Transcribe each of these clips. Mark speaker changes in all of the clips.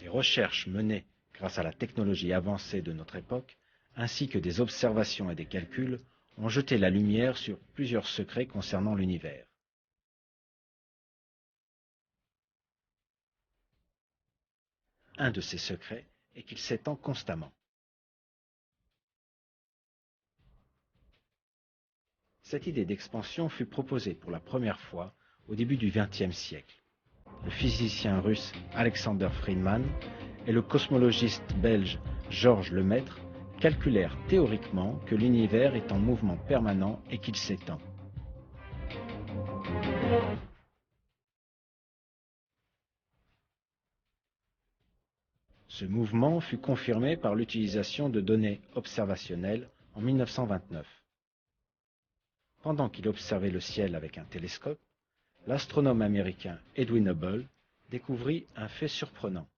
Speaker 1: Les recherches menées grâce à la technologie avancée de notre époque, ainsi que des observations et des calculs, ont jeté la lumière sur plusieurs secrets concernant l'univers. Un de ces secrets est qu'il s'étend constamment. Cette idée d'expansion fut proposée pour la première fois au début du XXe siècle. Le physicien russe Alexander Friedmann et le cosmologiste belge Georges Lemaître calculèrent théoriquement que l'univers est en mouvement permanent et qu'il s'étend. Ce mouvement fut confirmé par l'utilisation de données observationnelles en 1929. Pendant qu'il observait le ciel avec un télescope, l'astronome américain Edwin Hubble découvrit un fait surprenant.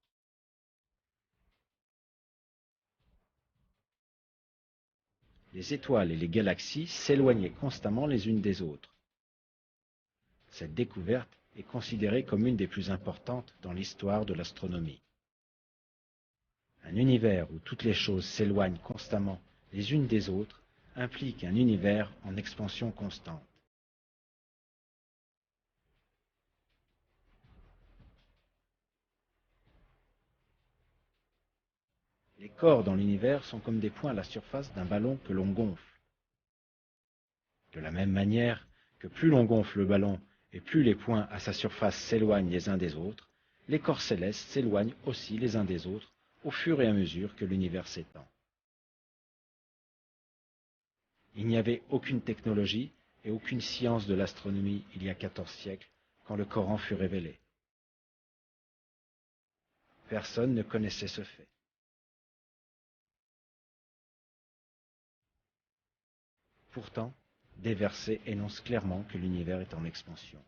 Speaker 1: Les étoiles et les galaxies s'éloignaient constamment les unes des autres. Cette découverte est considérée comme une des plus importantes dans l'histoire de l'astronomie. Un univers où toutes les choses s'éloignent constamment les unes des autres implique un univers en expansion constante. Les corps dans l'univers sont comme des points à la surface d'un ballon que l'on gonfle. De la même manière que plus l'on gonfle le ballon et plus les points à sa surface s'éloignent les uns des autres, les corps célestes s'éloignent aussi les uns des autres au fur et à mesure que l'univers s'étend. Il n'y avait aucune technologie et aucune science de l'astronomie il y a 14 siècles quand le Coran fut révélé. Personne ne connaissait ce fait. Pourtant, des versets énoncent clairement que l'univers est en expansion.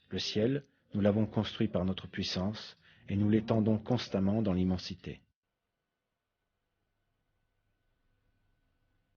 Speaker 1: Le ciel, nous l'avons construit par notre puissance, et nous l'étendons constamment dans l'immensité.